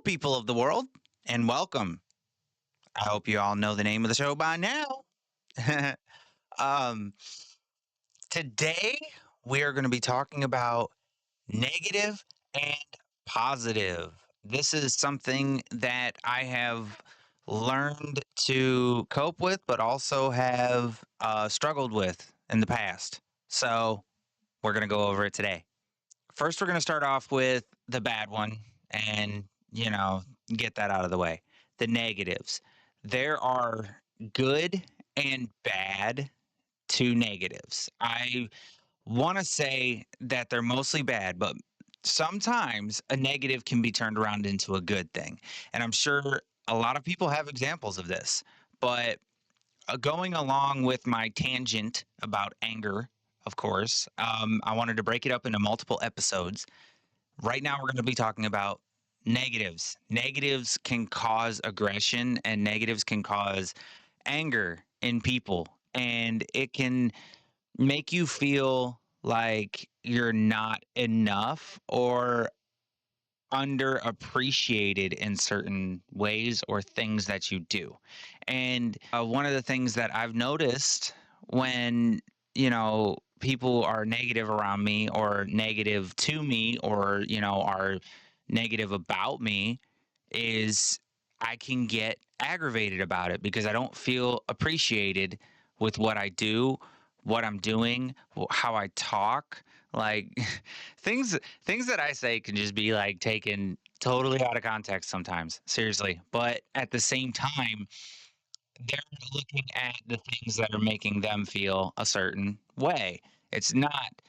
people of the world, and welcome. I hope you all know the name of the show by now. um, Today, we are going to be talking about negative and positive. This is something that I have learned to cope with, but also have struggled with in the past. So, we're going to go over it today. First, we're going to start off with the bad one and, get that out of the way. The negatives. There are good and bad to negatives. I want to say that they're mostly bad, but sometimes a negative can be turned around into a good thing. And I'm sure a lot of people have examples of this, but going along with my tangent about anger, of course, I wanted to break it up into multiple episodes. Right now, we're going to be talking about negatives. Negatives can cause aggression, and negatives can cause anger in people, and it can make you feel like you're not enough or underappreciated in certain ways or things that you do. And one of the things that I've noticed when, people are negative around me or negative to me or, are negative about me is I can get aggravated about it because I don't feel appreciated with what I do, what I'm doing, how I talk. Like things that I say can just be like taken totally out of context sometimes, seriously. But at the same time, they're looking at the things that are making them feel a certain way. It's not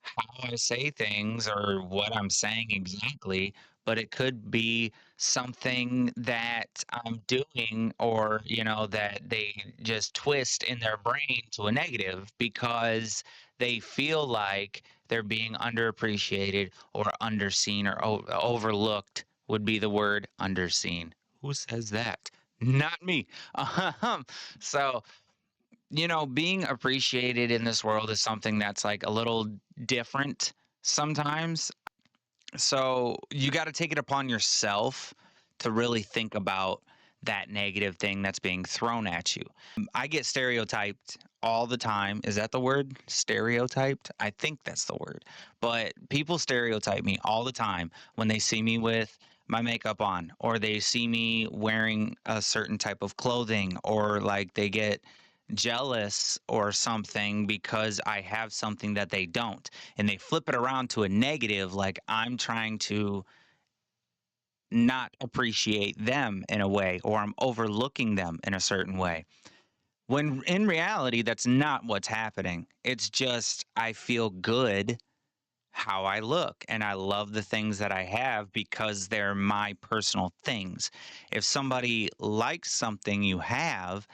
how I say things or what I'm saying exactly, but it could be something that I'm doing or, that they just twist in their brain to a negative because they feel like they're being underappreciated or underseen or overlooked would be the word underseen. Who says that? Not me. Um, so, being appreciated in this world is something that's like a little different sometimes. So, you got to take it upon yourself to really think about that negative thing that's being thrown at you. I get stereotyped all the time. Is that the word? Stereotyped? I think that's the word. But people stereotype me all the time when they see me with my makeup on or they see me wearing a certain type of clothing or like they get jealous or something because I have something that they don't. And they flip it around to a negative, like I'm trying to not appreciate them in a way or I'm overlooking them in a certain way. When in reality, that's not what's happening. It's just I feel good how I look and I love the things that I have because they're my personal things. If somebody likes something you have,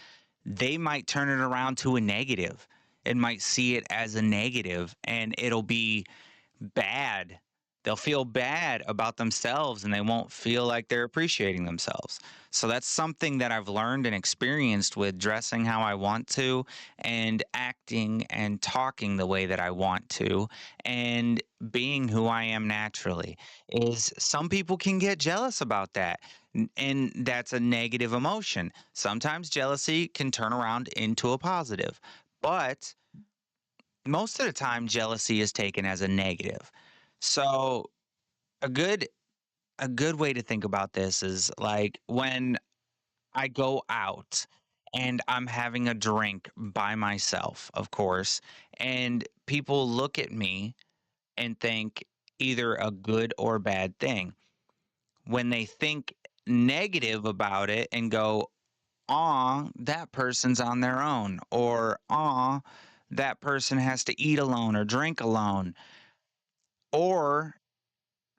they might turn it around to a negative. It might see it as a negative and it'll be bad. They'll feel bad about themselves and they won't feel like they're appreciating themselves. So that's something that I've learned and experienced with dressing how I want to and acting and talking the way that I want to and being who I am naturally is some people can get jealous about that. And that's a negative emotion. Sometimes jealousy can turn around into a positive, but most of the time jealousy is taken as a negative. So a good a good way to think about this is like when I go out and I'm having a drink by myself, of course, and people look at me and think either a good or bad thing. When they think negative about it and go, "Aw, that person's on their own," or "Aw, that person has to eat alone or drink alone," or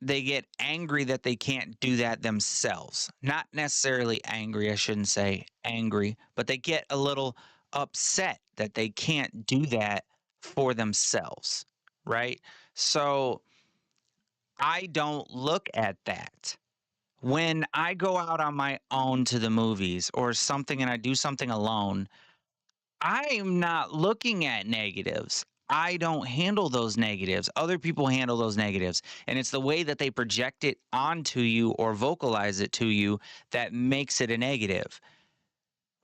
they get angry that they can't do that themselves. Not necessarily angry, I shouldn't say angry, but they get a little upset that they can't do that for themselves, right? So I don't look at that. When I go out on my own to the movies or something and I do something alone, I'm not looking at negatives. I don't handle those negatives. Other people handle those negatives. And it's the way that they project it onto you or vocalize it to you that makes it a negative.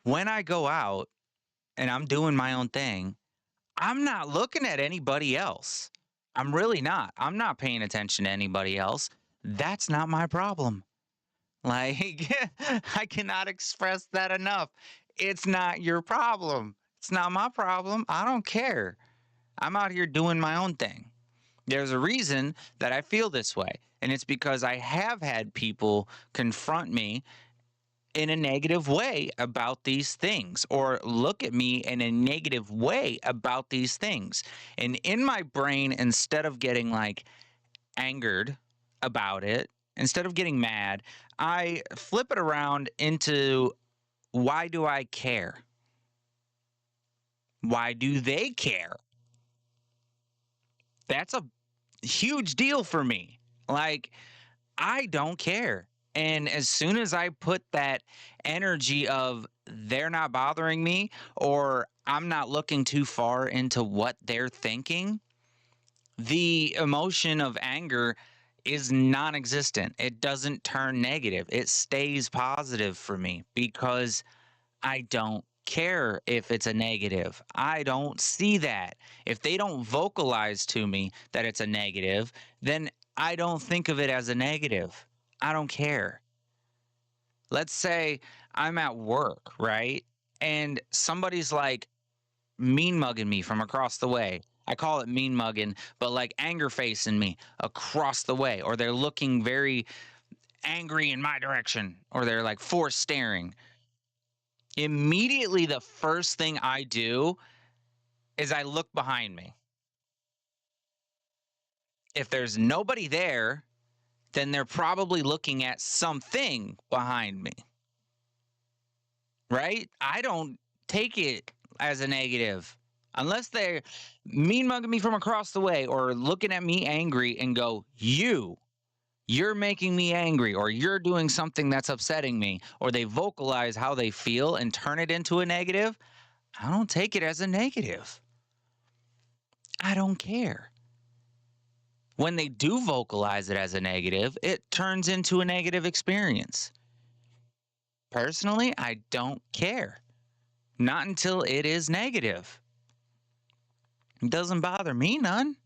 When I go out and I'm doing my own thing, I'm not looking at anybody else. I'm really not. I'm not paying attention to anybody else. That's not my problem. Like, I cannot express that enough. It's not your problem. It's not my problem. I don't care. I'm out here doing my own thing. There's a reason that I feel this way, and it's because I have had people confront me in a negative way about these things or look at me in a negative way about these things. And in my brain, instead of getting like angered about it, instead of getting mad, I flip it around into why do I care? Why do they care? That's a huge deal for me. Like, I don't care. And as soon as I put that energy of they're not bothering me or I'm not looking too far into what they're thinking, the emotion of anger is non existent. It doesn't turn negative, it stays positive for me because I don't care if it's a negative. I don't see that. If they don't vocalize to me that it's a negative, then I don't think of it as a negative. I don't care. Let's say I'm at work, right? And somebody's like mean mugging me from across the way. I call it mean mugging, but like anger facing me across the way, or they're looking very angry in my direction, or they're like forced staring. Immediately, the first thing I do is I look behind me. If there's nobody there, then they're probably looking at something behind me, right? I don't take it as a negative unless they're mean mugging me from across the way or looking at me angry and go, you're making me angry, or you're doing something that's upsetting me, or they vocalize how they feel and turn it into a negative. I don't take it as a negative. I don't care. When they do vocalize it as a negative, it turns into a negative experience. Personally, I don't care. Not until it is negative. It doesn't bother me none.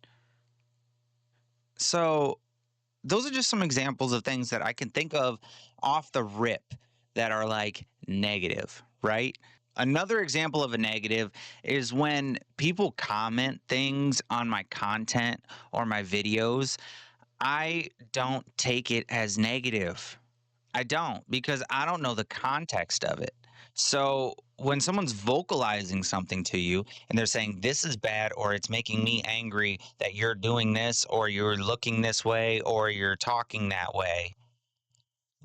So, those are just some examples of things that I can think of off the rip that are like negative, right? Another example of a negative is when people comment things on my content or my videos. I don't take it as negative. I don't because I don't know the context of it. So when someone's vocalizing something to you and they're saying this is bad or it's making me angry that you're doing this or you're looking this way or you're talking that way,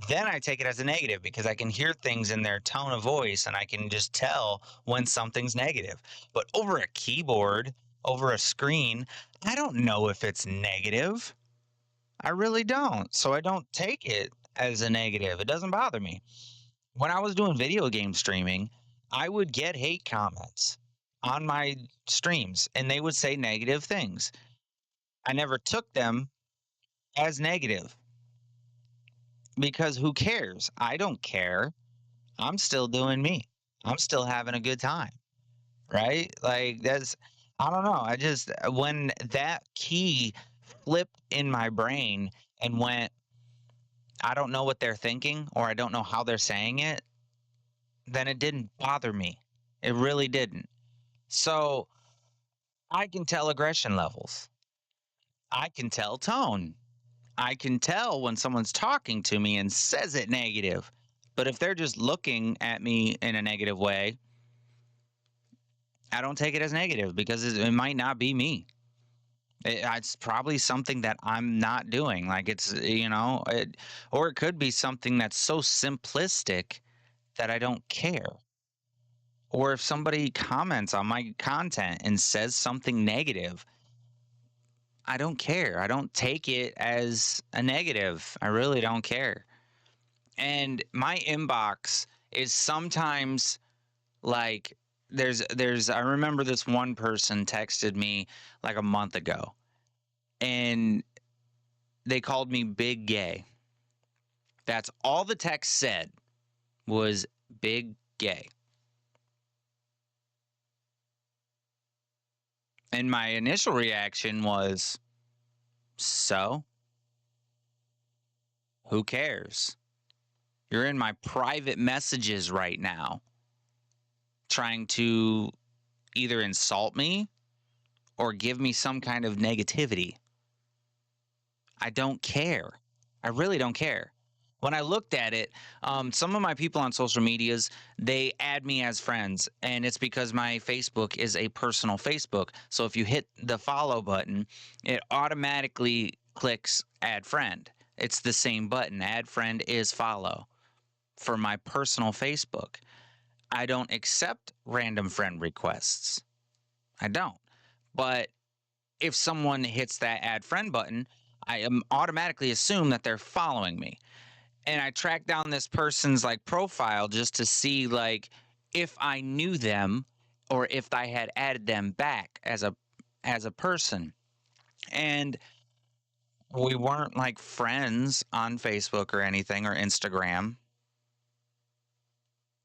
then I take it as a negative because I can hear things in their tone of voice and I can just tell when something's negative. But over a keyboard, over a screen, I don't know if it's negative. I really don't. So I don't take it as a negative. It doesn't bother me. When I was doing video game streaming, I would get hate comments on my streams and they would say negative things. I never took them as negative because who cares? I don't care. I'm still doing me. I'm still having a good time, right? Like that's I don't know. I just when that key flipped in my brain and went I don't know what they're thinking or I don't know how they're saying it, then it didn't bother me. It really didn't. So I can tell aggression levels. I can tell tone. I can tell when someone's talking to me and says it negative. But if they're just looking at me in a negative way, I don't take it as negative because it might not be me. It's probably something that I'm not doing. Like or it could be something that's so simplistic that I don't care. Or if somebody comments on my content and says something negative, I don't care. I don't take it as a negative. I really don't care. And my inbox is sometimes like there's I remember this one person texted me like a month ago, and they called me big gay. That's all the text said was big gay. And my initial reaction was, so who cares? You're in my private messages right now trying to either insult me or give me some kind of negativity. I don't care. I really don't care. When I looked at it, some of my people on social medias, they add me as friends, and it's because my Facebook is a personal Facebook. So if you hit the follow button, it automatically clicks add friend. It's the same button. Add friend is follow for my personal Facebook. I don't accept random friend requests. I don't. But if someone hits that add friend button, I am automatically assume that they're following me. And I tracked down this person's like profile just to see like if I knew them or if I had added them back as a person. And we weren't like friends on Facebook or anything or Instagram.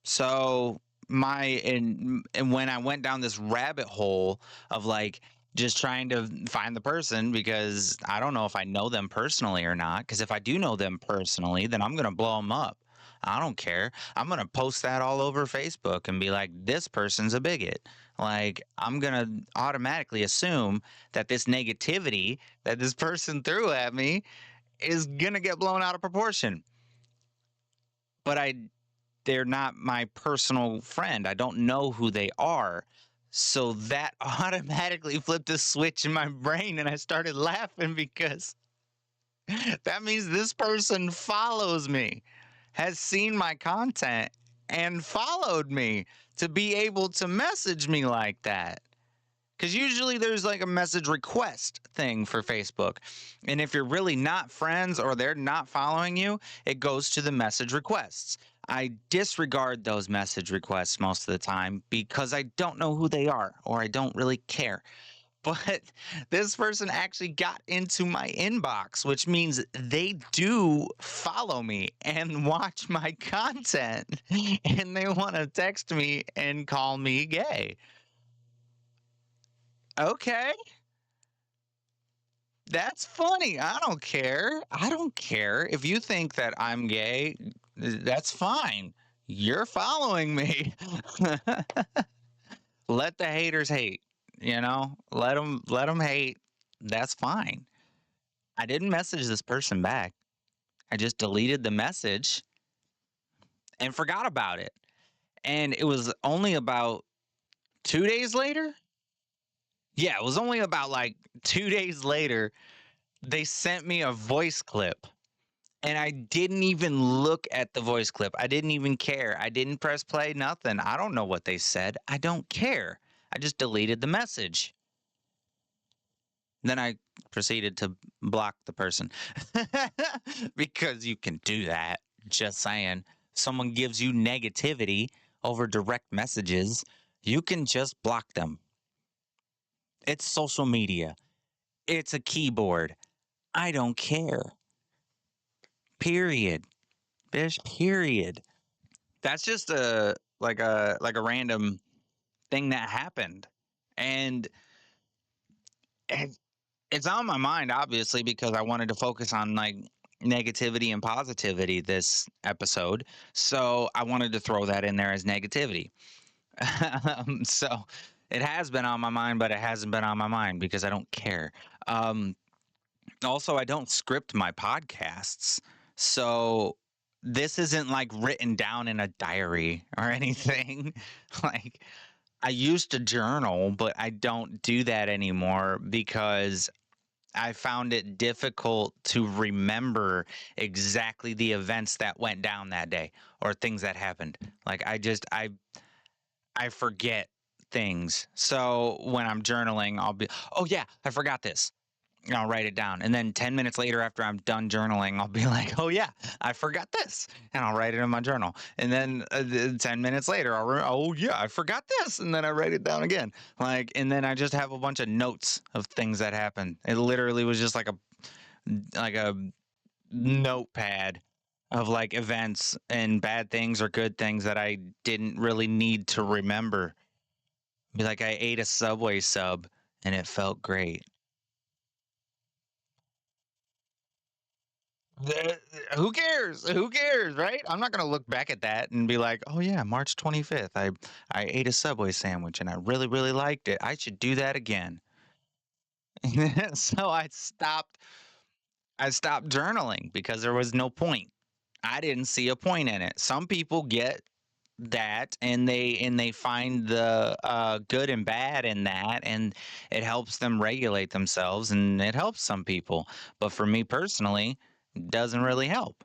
So and when I went down this rabbit hole of like just trying to find the person because I don't know if I know them personally or not. Because if I do know them personally, then I'm gonna blow them up. I don't care. I'm gonna post that all over Facebook and be like, this person's a bigot. Like I'm gonna automatically assume that this negativity that this person threw at me is gonna get blown out of proportion. But they're not my personal friend. I don't know who they are. So that automatically flipped a switch in my brain and I started laughing because that means this person follows me, has seen my content, and followed me to be able to message me like that. Because usually there's like a message request thing for Facebook. And if you're really not friends or they're not following you, it goes to the message requests. I disregard those message requests most of the time because I don't know who they are or I don't really care. But this person actually got into my inbox, which means they do follow me and watch my content and they want to text me and call me gay. Okay. That's funny. I don't care. I don't care. If you think that I'm gay, that's fine. You're following me. Let the haters hate. Let them hate. That's fine. I didn't message this person back. I just deleted the message and forgot about it. And it was only about 2 days later. Yeah, it was only about like 2 days later they sent me a voice clip. And I didn't even look at the voice clip. I didn't even care. I didn't press play, nothing. I don't know what they said. I don't care. I just deleted the message. Then I proceeded to block the person because you can do that. Just saying. Someone gives you negativity over direct messages, you can just block them. It's social media, it's a keyboard. I don't care. Period. Bish, period. That's just a random thing that happened. And it, it's on my mind obviously because I wanted to focus on like negativity and positivity this episode. So I wanted to throw that in there as negativity. So it has been on my mind, but it hasn't been on my mind because I don't care. Um, Also, I don't script my podcasts. So this isn't like written down in a diary or anything. Like I used to journal, but I don't do that anymore because I found it difficult to remember exactly the events that went down that day or things that happened. Like I forget things. So when I'm journaling, I'll be, oh yeah, I forgot this. and I'll write it down. And then 10 minutes later, after I'm done journaling, I'll be like, oh, yeah, I forgot this. And I'll write it in my journal. And then 10 minutes later, oh, yeah, I forgot this. And then I write it down again. And then I just have a bunch of notes of things that happened. It literally was just like a notepad of like events and bad things or good things that I didn't really need to remember. Be like, I ate a Subway sub and it felt great. The Who cares? Who cares, right? I'm not gonna look back at that and be like, "Oh yeah, March 25th, I ate a Subway sandwich and I really really liked it. I should do that again." So I stopped journaling because there was no point. I didn't see a point in it. Some people get that and they find the good and bad in that, and it helps them regulate themselves and it helps some people. But for me personally, it doesn't really help.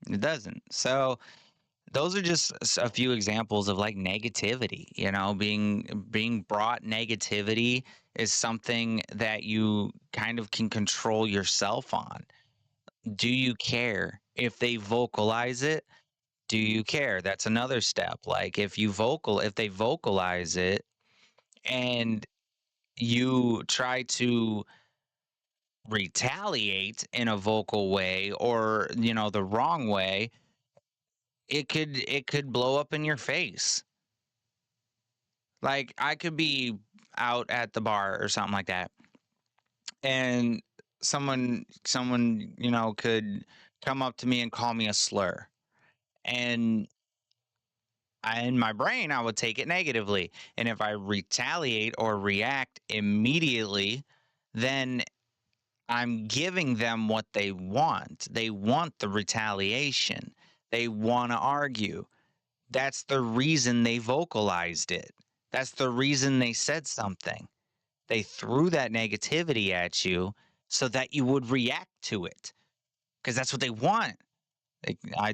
It doesn't. So those are just a few examples of like negativity. Being brought negativity is something that you kind of can control yourself on. Do you care if they vocalize it? Do you care? That's another step. Like if they vocalize it and you try to retaliate in a vocal way, or the wrong way, it could blow up in your face. Like I could be out at the bar or something like that, and someone could come up to me and call me a slur, and in my brain I would take it negatively. And if I retaliate or react immediately, then I'm giving them what they want. They want the retaliation. They want to argue. That's the reason they vocalized it. That's the reason they said something. They threw that negativity at you so that you would react to it, because that's what they want. I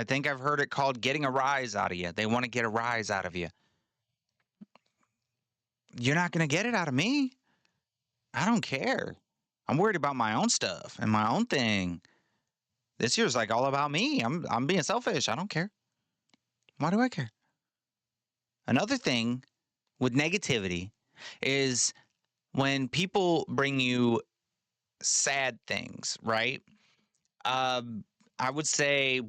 think I've heard it called getting a rise out of you. They want to get a rise out of you. You're not going to get it out of me. I don't care. I'm worried about my own stuff and my own thing. This year's like all about me. I'm being selfish. I don't care. Why do I care? Another thing with negativity is when people bring you sad things, right? Um, I would say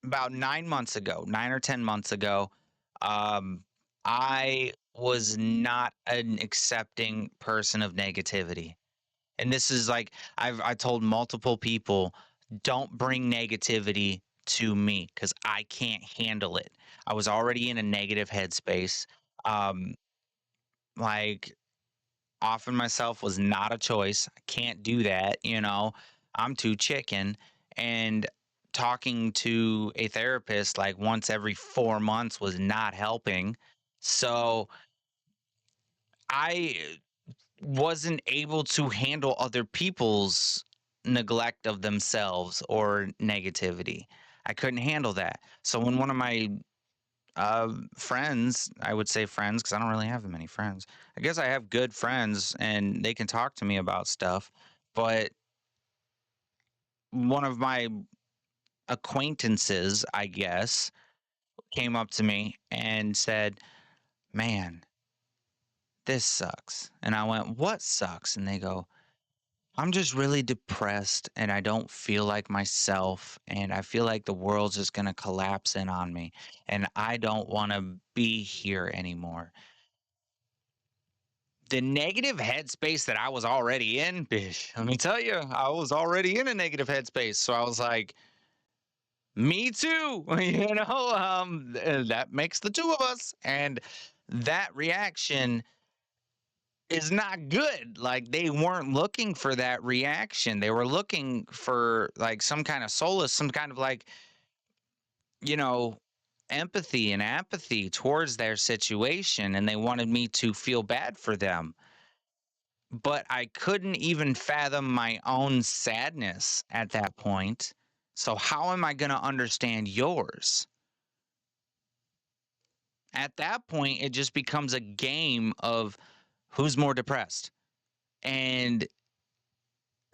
about 9 months ago, 9 or 10 months ago, um, I was not an accepting person of negativity. And this is like I told multiple people, don't bring negativity to me because I can't handle it. I was already in a negative headspace. Um, like offing myself was not a choice. I can't do that. I'm too chicken. And talking to a therapist like once every 4 months was not helping. So I wasn't able to handle other people's neglect of themselves or negativity. I couldn't handle that. So when one of my friends, I would say friends because I don't really have many friends. I guess I have good friends and they can talk to me about stuff. But one of my acquaintances, I guess, came up to me and said, "Man, this sucks." And I went, "What sucks?" And they go, "I'm just really depressed and I don't feel like myself. And I feel like the world's just going to collapse in on me. And I don't want to be here anymore." The negative headspace that I was already in, bish, let me tell you, I was already in a negative headspace. So I was like, me too. That makes the two of us. And that reaction is not good. Like they weren't looking for that reaction. They were looking for like some kind of solace, some kind of like, you know, empathy and apathy towards their situation. And they wanted me to feel bad for them. But I couldn't even fathom my own sadness at that point. So how am I going to understand yours? At that point, it just becomes a game of who's more depressed. and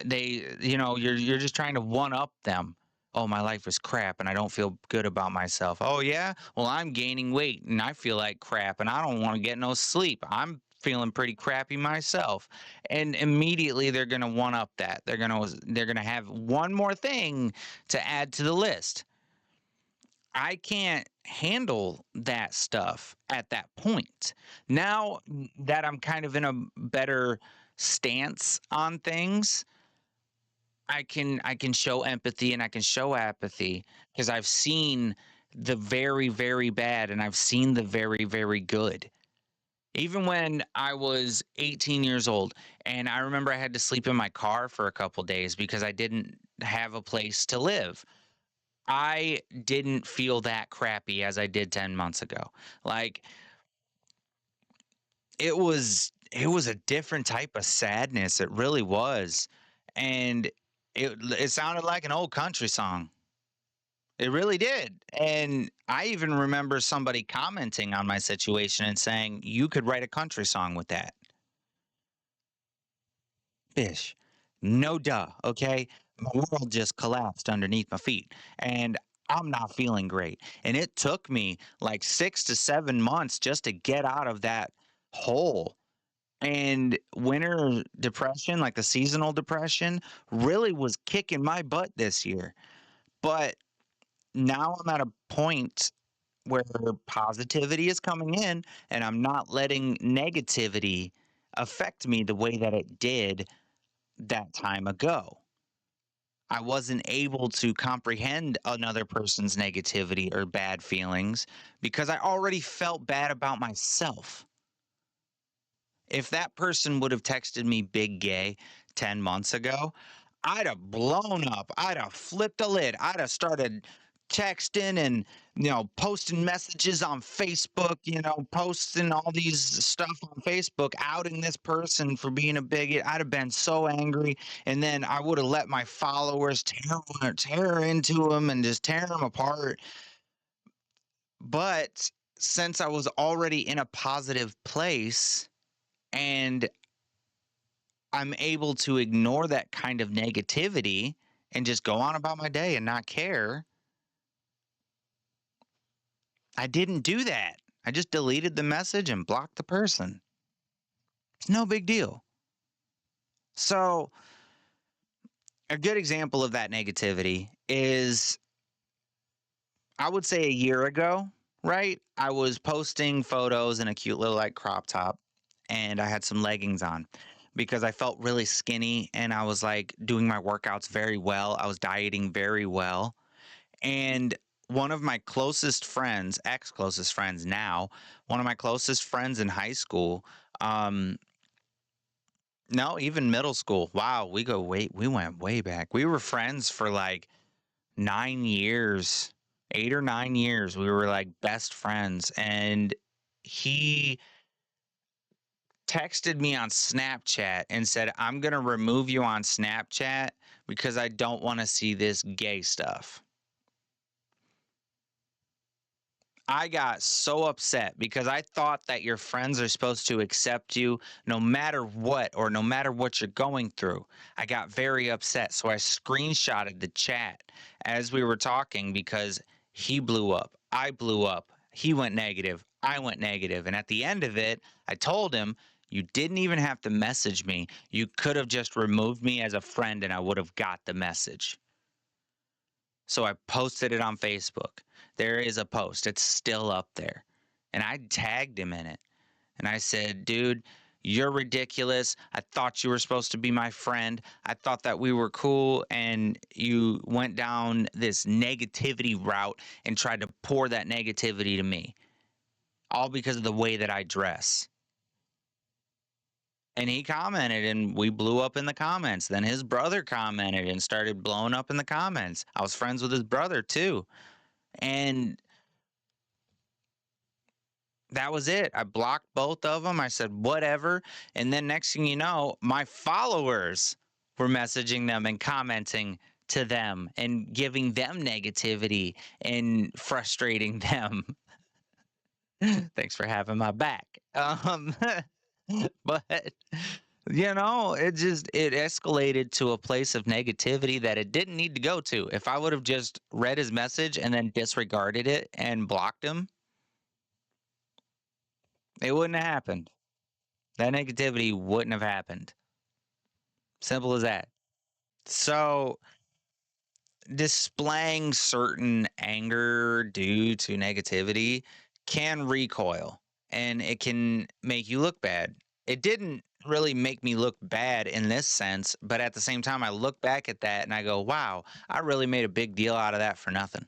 you're just trying to one up them. Oh, my life is crap and I don't feel good about myself. Oh yeah, well, I'm gaining weight and I feel like crap and I don't want to get no sleep. I'm feeling pretty crappy myself. And immediately they're going to one up that. They're going to have one more thing to add to the list. I can't handle that stuff at that point. Now that I'm kind of in a better stance on things, I can show empathy and I can show apathy because I've seen the very, very bad and I've seen the very, very good. Even when I was 18 years old, and I remember I had to sleep in my car for a couple days because I didn't have a place to live. I didn't feel that crappy as I did 10 months ago. Like, it was a different type of sadness. It really was. And it sounded like an old country song. It really did. And I even remember somebody commenting on my situation and saying, "You could write a country song with that." Fish. No duh. Okay. My world just collapsed underneath my feet. And I'm not feeling great. And it took me like 6 to 7 months just to get out of that hole. And winter depression, like the seasonal depression, really was kicking my butt this year. But now I'm at a point where positivity is coming in and I'm not letting negativity affect me the way that it did that time ago. I wasn't able to comprehend another person's negativity or bad feelings because I already felt bad about myself. If that person would have texted me big gay 10 months ago, I'd have blown up. I'd have flipped the lid. I'd have started texting and posting messages on Facebook, posting all these stuff on Facebook outing this person for being a bigot. I'd have been so angry, and then I would have let my followers tear into them and just tear them apart. But since I was already in a positive place and I'm able to ignore that kind of negativity and just go on about my day and not care, I didn't do that. I just deleted the message and blocked the person. It's no big deal. So, a good example of that negativity is, I would say, a year ago, right? I was posting photos in a cute little like crop top and I had some leggings on because I felt really skinny and I was like doing my workouts very well. I was dieting very well. And one of my closest friends, ex closest friends now, one of my closest friends in high school, um, no, even middle school. Wow, we went way back. We were friends for like 9 years, 8 or 9 years. We were like best friends. And he texted me on Snapchat and said, "I'm going to remove you on Snapchat because I don't want to see this gay stuff." I got so upset because I thought that your friends are supposed to accept you no matter what or no matter what you're going through. I got very upset. So I screenshotted the chat as we were talking because he blew up. I blew up. He went negative. I went negative. And at the end of it, I told him, "You didn't even have to message me. You could have just removed me as a friend and I would have got the message." So I posted it on Facebook. There is a post, it's still up there. And I tagged him in it. And I said, "Dude, you're ridiculous. I thought you were supposed to be my friend. I thought that we were cool. And you went down this negativity route and tried to pour that negativity to me, all because of the way that I dress." And he commented and we blew up in the comments. Then his brother commented and started blowing up in the comments. I was friends with his brother too. And that was it. I blocked both of them. I said, "Whatever." And then next thing you know, my followers were messaging them and commenting to them and giving them negativity and frustrating them. Thanks for having my back. But It escalated to a place of negativity that it didn't need to go to. If I would have just read his message and then disregarded it and blocked him, it wouldn't have happened. That negativity wouldn't have happened. Simple as that. So, displaying certain anger due to negativity can recoil and it can make you look bad. It didn't really make me look bad in this sense, but at the same time, I look back at that and I go, wow, I really made a big deal out of that for nothing.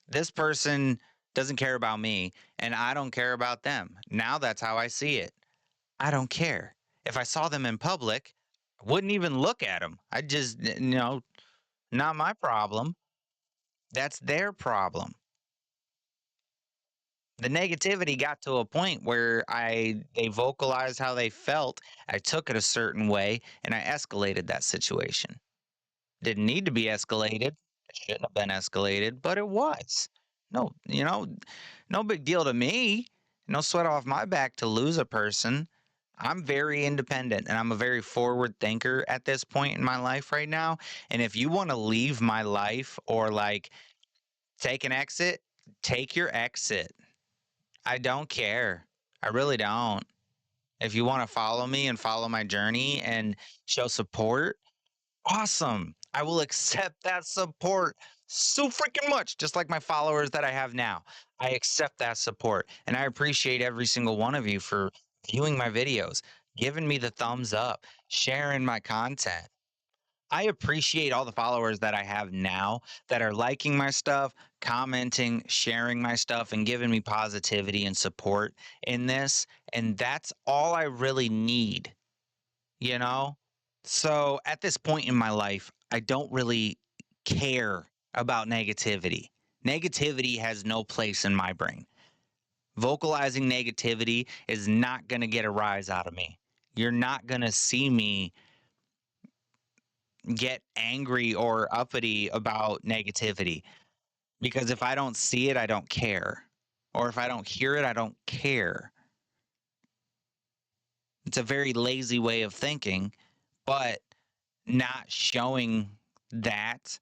This person doesn't care about me and I don't care about them. Now that's how I see it. I don't care. If I saw them in public, I wouldn't even look at them. I just, not my problem. That's their problem. The negativity got to a point where they vocalized how they felt. I took it a certain way and I escalated that situation. Didn't need to be escalated. It shouldn't have been escalated, but it was. No, no big deal to me. No sweat off my back to lose a person. I'm very independent and I'm a very forward thinker at this point in my life right now. And if you want to leave my life or like take an exit, take your exit. I don't care. I really don't. If you want to follow me and follow my journey and show support, awesome. I will accept that support so freaking much, just like my followers that I have now. I accept that support and I appreciate every single one of you for viewing my videos, giving me the thumbs up, sharing my content. I appreciate all the followers that I have now that are liking my stuff, commenting, sharing my stuff, and giving me positivity and support in this. And that's all I really need, you know? So at this point in my life, I don't really care about negativity. Negativity has no place in my brain. Vocalizing negativity is not going to get a rise out of me. You're not going to see me get angry or uppity about negativity because if I don't see it, I don't care. Or if I don't hear it, I don't care. It's a very lazy way of thinking, but not showing that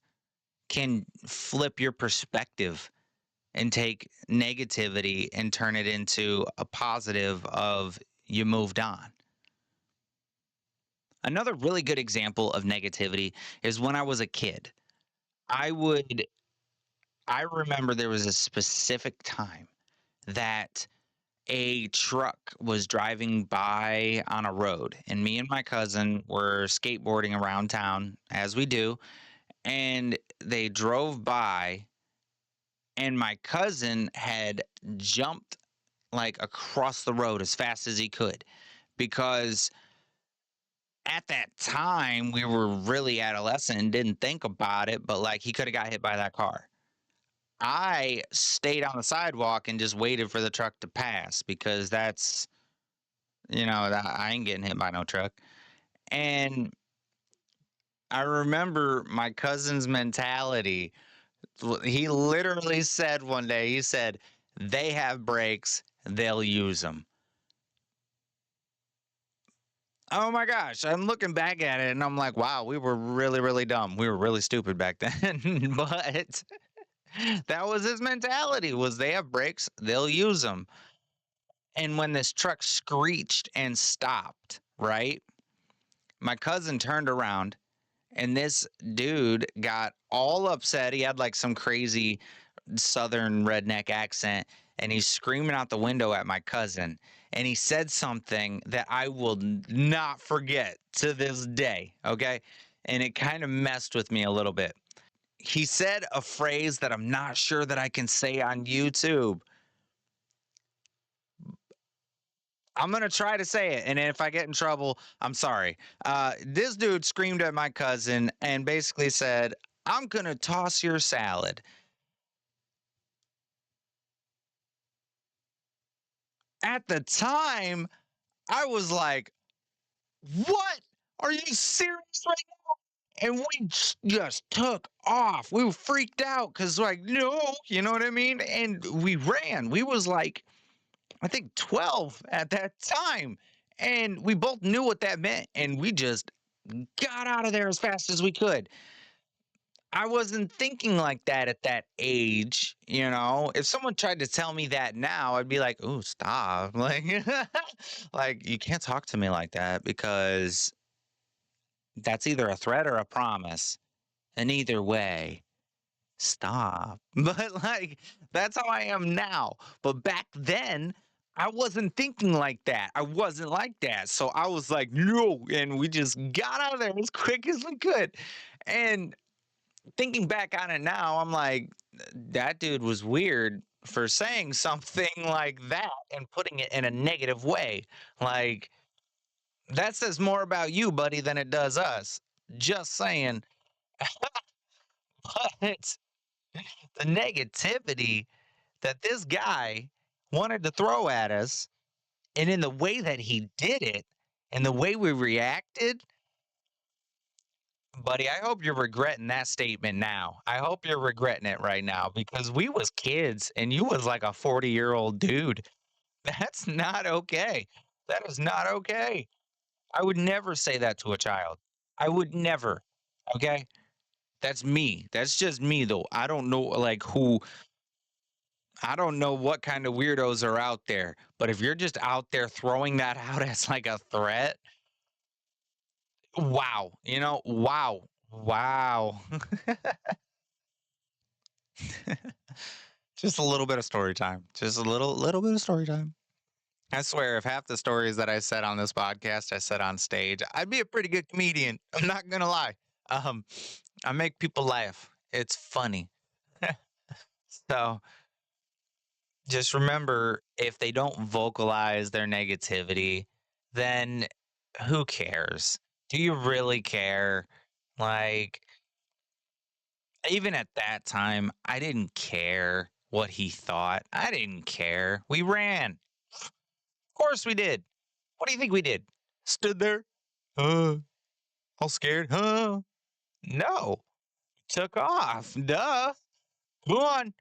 can flip your perspective and take negativity and turn it into a positive of you moved on. Another really good example of negativity is when I was a kid. I would I remember there was a specific time that a truck was driving by on a road, and me and my cousin were skateboarding around town as we do, and they drove by, and my cousin had jumped like across the road as fast as he could because at that time we were really adolescent and didn't think about it, but like he could have got hit by that car. I stayed on the sidewalk and just waited for the truck to pass because I ain't getting hit by no truck. And I remember my cousin's mentality. He literally said one day, he said, they have brakes, they'll use them. Oh my gosh, I'm looking back at it and I'm like, wow, we were really, really dumb. We were really stupid back then. But that was his mentality was they have brakes, they'll use them. And when this truck screeched and stopped, right? My cousin turned around and this dude got all upset. He had like some crazy southern redneck accent and he's screaming out the window at my cousin. And he said something that I will not forget to this day. Okay. And it kind of messed with me a little bit. He said a phrase that I'm not sure that I can say on YouTube. I'm gonna try to say it, and if I get in trouble, I'm sorry. This dude screamed at my cousin and basically said, "I'm gonna toss your salad." At the time, I was like, "What? Are you serious right now?" And we just took off. We were freaked out because, like, no, you know what I mean? And we ran. We was like, I think 12 at that time. And we both knew what that meant, and we just got out of there as fast as we could. I wasn't thinking like that at that age, you know. If someone tried to tell me that now, I'd be like, "Ooh, stop!" Like, like you can't talk to me like that because that's either a threat or a promise, and either way, stop. But like, that's how I am now. But back then, I wasn't thinking like that. I wasn't like that. So I was like, no. And we just got out of there as quick as we could. And thinking back on it now, I'm like, that dude was weird for saying something like that and putting it in a negative way. Like, that says more about you, buddy, than it does us. Just saying. But the negativity that this guy wanted to throw at us, and in the way that he did it, and the way we reacted, buddy, I hope you're regretting that statement now. I hope you're regretting it right now because we was kids and you was like a 40-year-old dude. That's not okay. That is not okay. I would never say that to a child. I would never. Okay? That's me. That's just me though. I don't know like who I don't know what kind of weirdos are out there, but if you're just out there throwing that out as like a threat, wow, you know, wow, wow. Just a little bit of story time. Just a little bit of story time. I swear, if half the stories that I said on this podcast I said on stage, I'd be a pretty good comedian. I'm not gonna lie. Um, I make people laugh. It's funny. So just remember, if they don't vocalize their negativity, then who cares? Do you really care? Like, even at that time, I didn't care what he thought. I didn't care. We ran. Of course we did. What do you think we did? Stood there, uh, all scared, huh? No. Took off. Duh. Come on.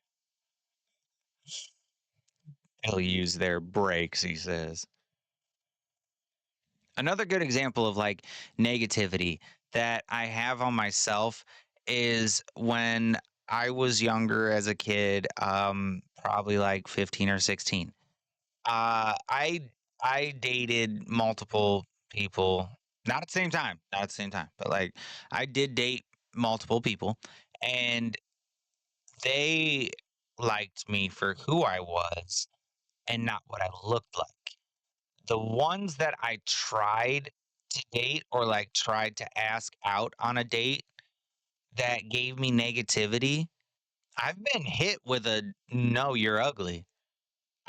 They'll use their brakes, he says. Another good example of like negativity that I have on myself is when I was younger as a kid, probably like 15 or 16. Uh, I I dated multiple people, not at the same time, not at the same time, but like I did date multiple people, and they liked me for who I was and not what I looked like. The ones that I tried to date or like tried to ask out on a date that gave me negativity, I've been hit with a no, you're ugly.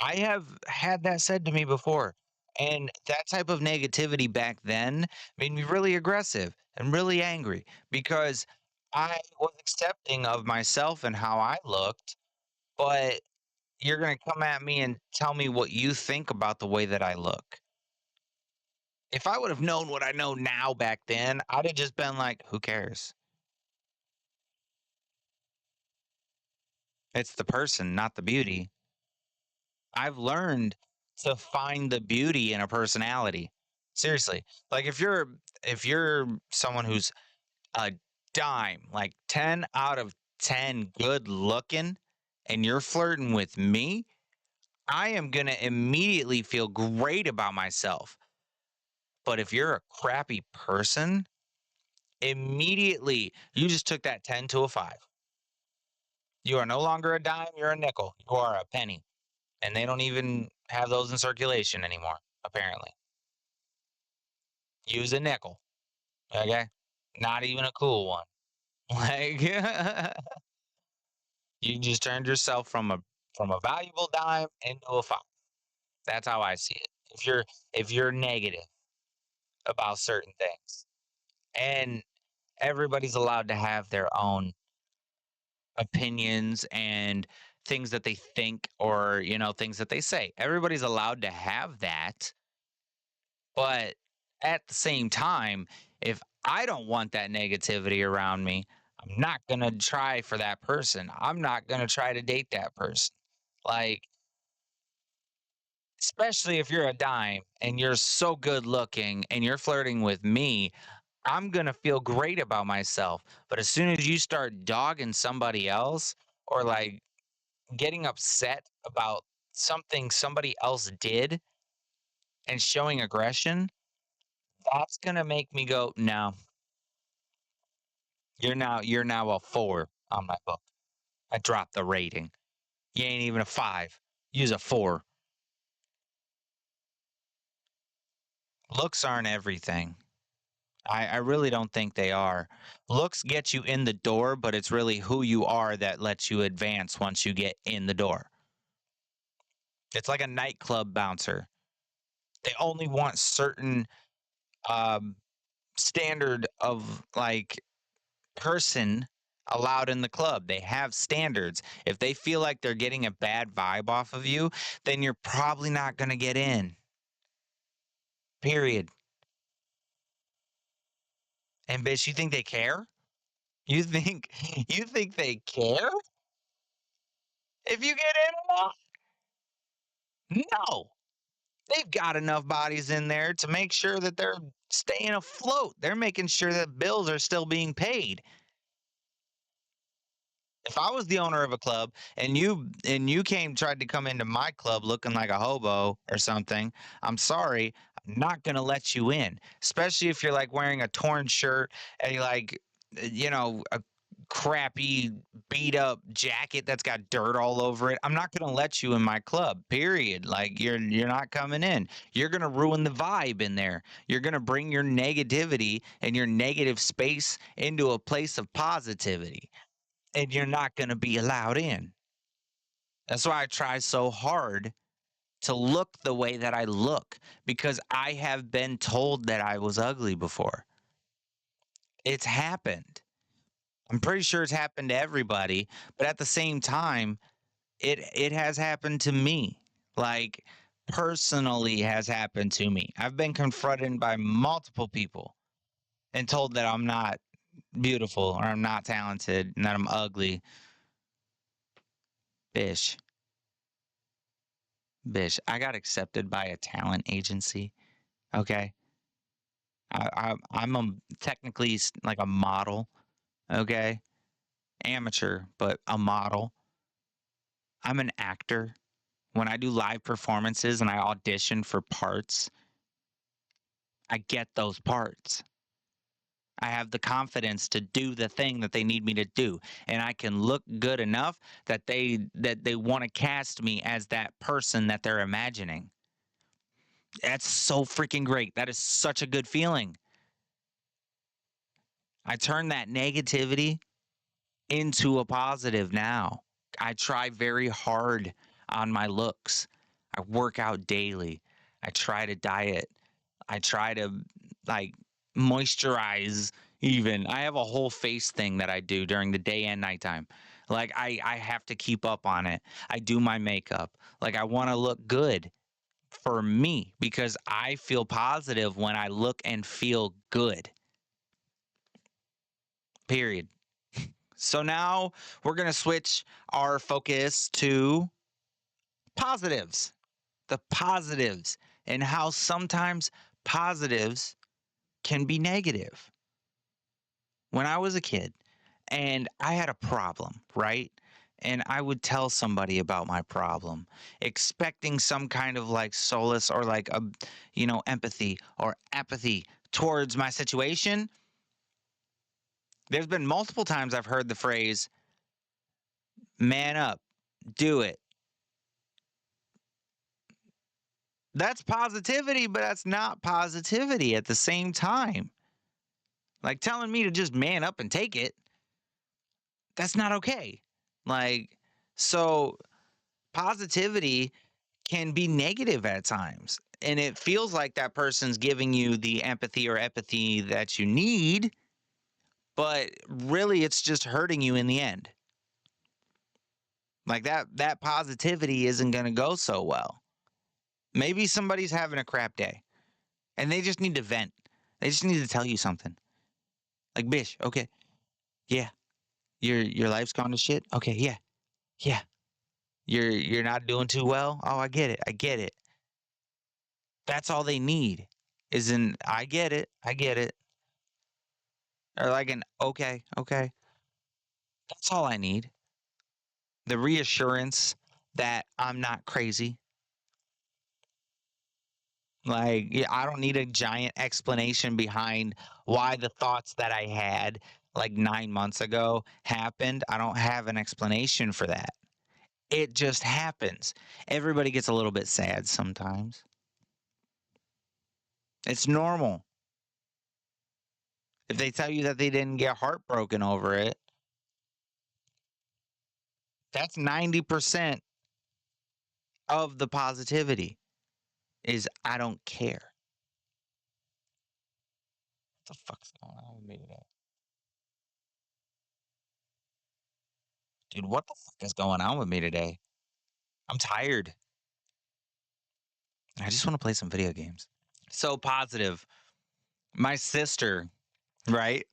I have had that said to me before. And that type of negativity back then made me really aggressive and really angry because I was accepting of myself and how I looked, but you're going to come at me and tell me what you think about the way that I look. If I would have known what I know now back then, I'd have just been like, who cares? It's the person, not the beauty. I've learned to find the beauty in a personality. Seriously. Like if you're someone who's a dime, like 10 out of 10 good looking and you're flirting with me, I am going to immediately feel great about myself. But if you're a crappy person, immediately you just took that 10 to a 5. You are no longer a dime, you're a nickel. You are a penny. And they don't even have those in circulation anymore, apparently. Use a nickel, okay? Not even a cool one. Like you just turned yourself from a valuable dime into a 5. That's how I see it. If you're negative about certain things, and everybody's allowed to have their own opinions and things that they think or things that they say. Everybody's allowed to have that. But at the same time, if I don't want that negativity around me, I'm not going to try for that person. I'm not going to try to date that person. Like, especially if you're a dime and you're so good looking and you're flirting with me, I'm going to feel great about myself. But as soon as you start dogging somebody else or like getting upset about something somebody else did and showing aggression, that's going to make me go, "No, you're now a 4 on my book. I dropped the rating. You ain't even a 5. Use a 4." Looks aren't everything. I really don't think they are. Looks get you in the door, but it's really who you are that lets you advance once you get in the door. It's like a nightclub bouncer. They only want certain um, standard of like person allowed in the club. They have standards. If they feel like they're getting a bad vibe off of you, then you're probably not going to get in. Period. And bitch, you think they care? You think you think they care if you get in or not? No. They've got enough bodies in there to make sure that they're staying afloat. They're making sure that bills are still being paid. If I was the owner of a club and you came tried to come into my club looking like a hobo or something, I'm sorry, I'm not gonna let you in. Especially if you're like wearing a torn shirt and you're like, a crappy beat up jacket that's got dirt all over it. I'm not gonna let you in my club. Period. Like you're not coming in. You're gonna ruin the vibe in there. You're gonna bring your negativity and your negative space into a place of positivity and you're not going to be allowed in. That's why I try so hard to look the way that I look because I have been told that I was ugly before. It's happened. I'm pretty sure it's happened to everybody, but at the same time, it has happened to me. Like personally has happened to me. I've been confronted by multiple people and told that I'm not beautiful or I'm not talented and that I'm ugly. Bish. Bish, I got accepted by a talent agency. Okay, I'm technically like a model. Okay, amateur, but a model. I'm an actor. When I do live performances and I audition for parts, I get those parts. I have the confidence to do the thing that they need me to do, and I can look good enough that they want to cast me as that person that they're imagining. That's so freaking great. That is such a good feeling. I turn that negativity into a positive now. I try very hard on my looks. I work out daily. I try to diet. I try to like moisturize even. I have a whole face thing that I do during the day and nighttime. Like I have to keep up on it. I do my makeup. Like I want to look good for me because I feel positive when I look and feel good. Period. So now we're going to switch our focus to positives, the positives, and how sometimes positives can be negative. When I was a kid and I had a problem, right? And I would tell somebody about my problem, expecting some kind of like solace or like empathy or apathy towards my situation. There's been multiple times I've heard the phrase, man up, do it. That's positivity, but that's not positivity at the same time. Like telling me to just man up and take it, that's not okay. Like, so positivity can be negative at times. And it feels like that person's giving you the empathy or empathy that you need, but really it's just hurting you in the end. Like that positivity isn't going to go so well. Maybe somebody's having a crap day and they just need to vent. They just need to tell you something. Like, Bish, okay, yeah, your life's gone to shit. Okay, yeah, yeah. You're not doing too well. Oh, I get it. I get it. That's all they need is an I get it. I get it. Or like an okay, okay. That's all I need. The reassurance that I'm not crazy. Like, yeah, I don't need a giant explanation behind why the thoughts that I had like 9 months ago happened. I don't have an explanation for that. It just happens. Everybody gets a little bit sad sometimes. It's normal. If they tell you that they didn't get heartbroken over it, that's 90% of the positivity is I don't care. What the fuck's going on with me today? Dude, what the fuck is going on with me today? I'm tired. I just want to play some video games. So positive. My sister, right,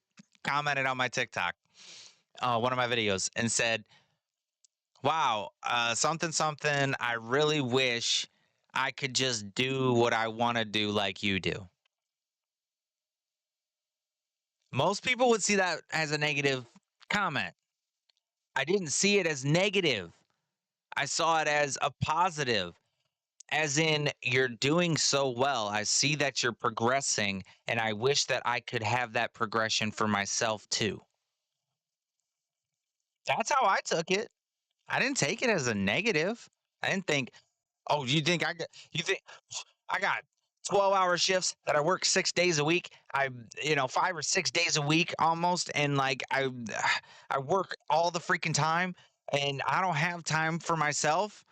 commented on my TikTok, one of my videos, and said, wow, something, something. I really wish I could just do what I want to do like you do. Most people would see that as a negative comment. I didn't see it as negative. I saw it as a positive, as in, you're doing so well. I see that you're progressing, and I wish that I could have that progression for myself too. That's how I took it. I didn't take it as a negative. I didn't think, oh, you think I got 12-hour shifts that I work 6 days a week. 5 or 6 days a week almost. And like I work all the freaking time and I don't have time for myself.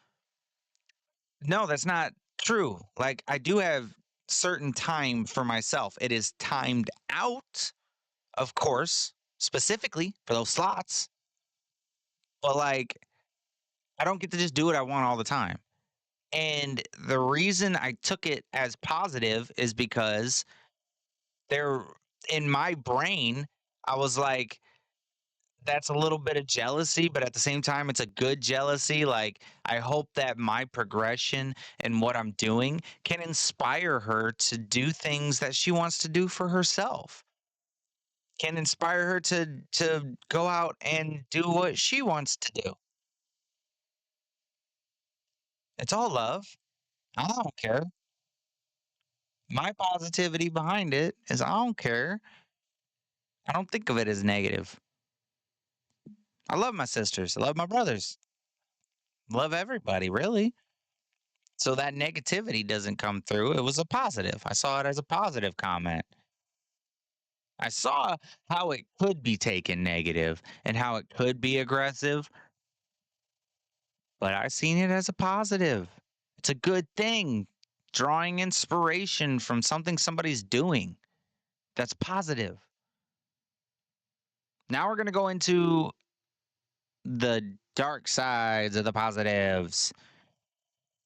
No, that's not true. Like I do have certain time for myself. It is timed out, of course, specifically for those slots. But like I don't get to just do what I want all the time. And the reason I took it as positive is because there in my brain, I was like, that's a little bit of jealousy, but at the same time, it's a good jealousy. Like, I hope that my progression and what I'm doing can inspire her to do things that she wants to do for herself, can inspire her to go out and do what she wants to do. It's all love. I don't care. My positivity behind it is I don't care. I don't think of it as negative. I love my sisters. I love my brothers. Love everybody, really. So that negativity doesn't come through. It was a positive. I saw it as a positive comment. I saw how it could be taken negative and how it could be aggressive, but I seen it as a positive. It's a good thing. Drawing inspiration from something somebody's doing. That's positive. Now we're going to go into the dark sides of the positives.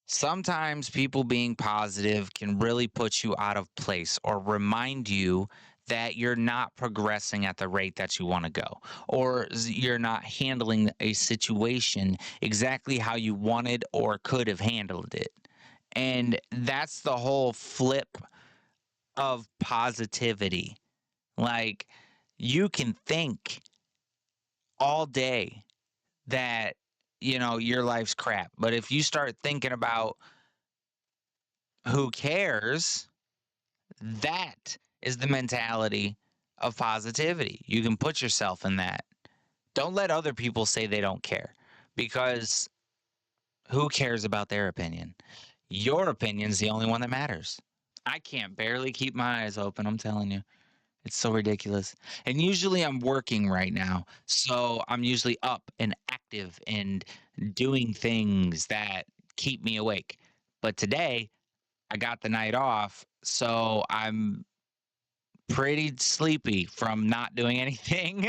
Sometimes people being positive can really put you out of place or remind you that you're not progressing at the rate that you want to go, or you're not handling a situation exactly how you wanted or could have handled it. And that's the whole flip of positivity. Like, you can think all day that, your life's crap. But if you start thinking about who cares, that is the mentality of positivity. You can put yourself in that. Don't let other people say they don't care because who cares about their opinion? Your opinion's the only one that matters. I can't barely keep my eyes open, I'm telling you. It's so ridiculous. And usually I'm working right now. So I'm usually up and active and doing things that keep me awake. But today I got the night off. So I'm pretty sleepy from not doing anything.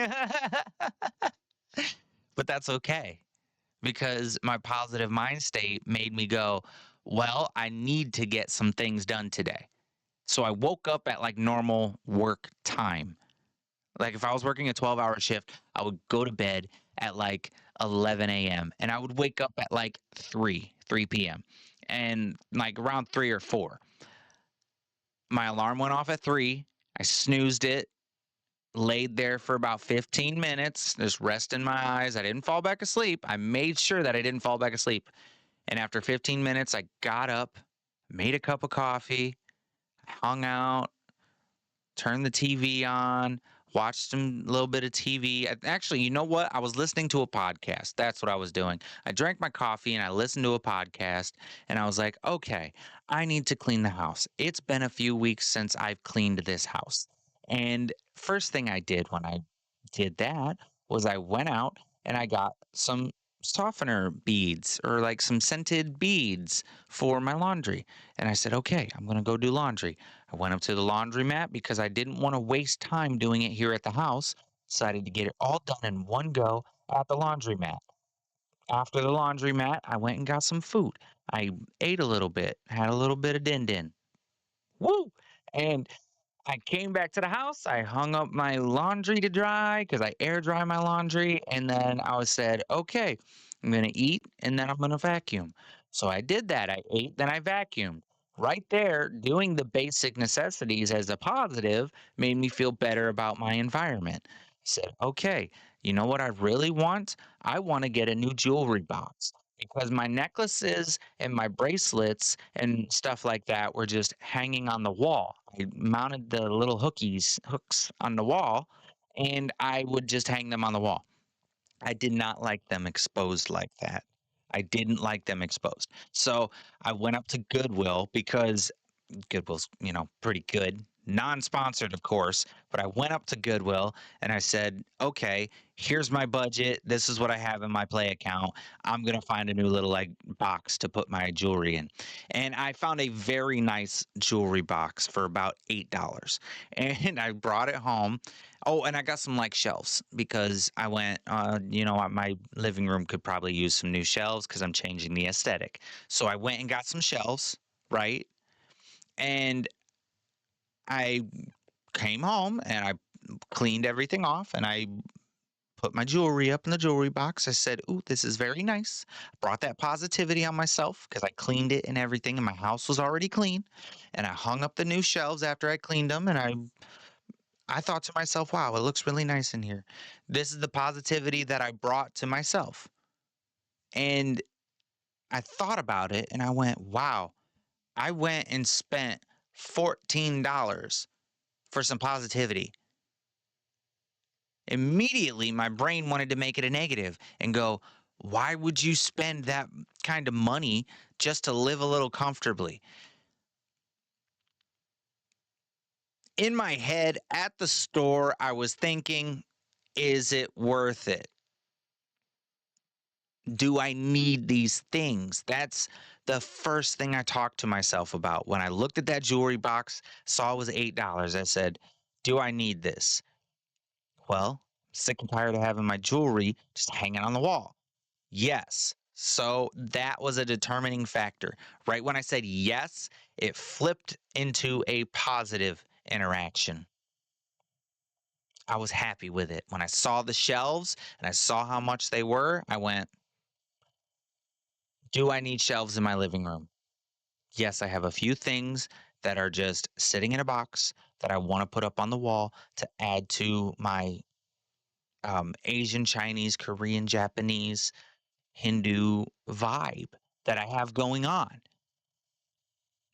But that's okay because my positive mind state made me go, well, I need to get some things done today. So I woke up at like normal work time. Like if I was working a 12-hour shift, I would go to bed at like 11 a.m. and I would wake up at like 3 p.m. and like around 3 or 4. My alarm went off at 3. I snoozed it, laid there for about 15 minutes, just resting my eyes. I didn't fall back asleep. I made sure that I didn't fall back asleep. And after 15 minutes, I got up, made a cup of coffee, hung out, turned the TV on, watched some little bit of TV. Actually, you know what? I was listening to a podcast. That's what I was doing. I drank my coffee and I listened to a podcast and I was like, okay, I need to clean the house. It's been a few weeks since I've cleaned this house. And first thing I did when I did that was I went out and I got some softener beads or like some scented beads for my laundry. And I said, okay, I'm going to go do laundry. I went up to the laundromat because I didn't want to waste time doing it here at the house. Decided to get it all done in one go at the laundromat. After the laundromat, I went and got some food. I ate a little bit, had a little bit of din din. Woo! And I came back to the house. I hung up my laundry to dry because I air dry my laundry. And then I was said, okay, I'm going to eat and then I'm going to vacuum. So I did that. I ate, then I vacuumed. Right there, doing the basic necessities as a positive made me feel better about my environment. I said, okay, you know what I really want? I want to get a new jewelry box because my necklaces and my bracelets and stuff like that were just hanging on the wall. I mounted the little hooks on the wall, and I would just hang them on the wall. I did not like them exposed like that. I didn't like them exposed. So I went up to Goodwill because Goodwill's, pretty good. Non-sponsored, of course, but I went up to Goodwill and I said, "Okay, here's my budget. This is what I have in my play account. I'm gonna find a new little like box to put my jewelry in." And I found a very nice jewelry box for about $8, and I brought it home. Oh, and I got some like shelves because I went, my living room could probably use some new shelves because I'm changing the aesthetic. So I went and got some shelves, right? And I came home and I cleaned everything off and I put my jewelry up in the jewelry box. I said, "Ooh, this is very nice." Brought that positivity on myself because I cleaned it and everything, and my house was already clean. And I hung up the new shelves after I cleaned them, and I thought to myself, "Wow, it looks really nice in here." This is the positivity that I brought to myself. And I thought about it and I went, "Wow, I went and spent $14 for some positivity." Immediately, my brain wanted to make it a negative and go, why would you spend that kind of money just to live a little comfortably? In my head at the store, I was thinking, is it worth it? Do I need these things? That's the first thing I talked to myself about. When I looked at that jewelry box, saw it was $8, I said, do I need this? Well, I'm sick and tired of having my jewelry just hanging on the wall. Yes. So that was a determining factor. Right when I said yes, it flipped into a positive interaction. I was happy with it. When I saw the shelves and I saw how much they were, I went, do I need shelves in my living room? Yes, I have a few things that are just sitting in a box that I want to put up on the wall to add to my Asian, Chinese, Korean, Japanese, Hindu vibe that I have going on.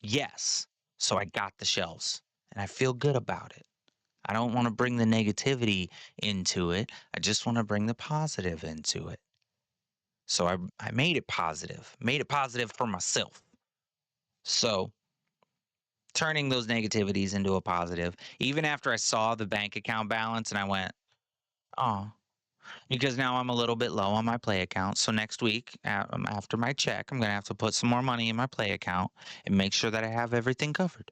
Yes. So I got the shelves and I feel good about it. I don't want to bring the negativity into it. I just want to bring the positive into it. So I made it positive for myself. So turning those negativities into a positive, even after I saw the bank account balance and I went, oh, because now I'm a little bit low on my play account. So next week, after my check, I'm going to have to put some more money in my play account and make sure that I have everything covered.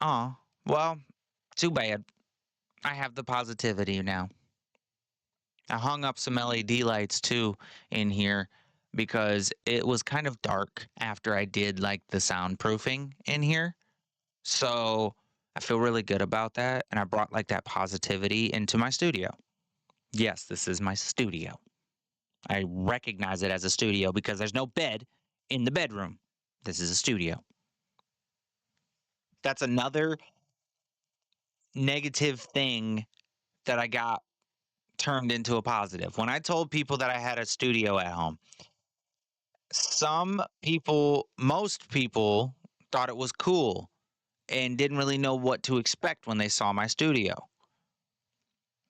Oh, well, too bad. I have the positivity now. I hung up some LED lights too in here because it was kind of dark after I did like the soundproofing in here. So I feel really good about that. And I brought like that positivity into my studio. Yes, this is my studio. I recognize it as a studio because there's no bed in the bedroom. This is a studio. That's another negative thing that I got turned into a positive. When I told people that I had a studio at home, some people, most people thought it was cool and didn't really know what to expect when they saw my studio.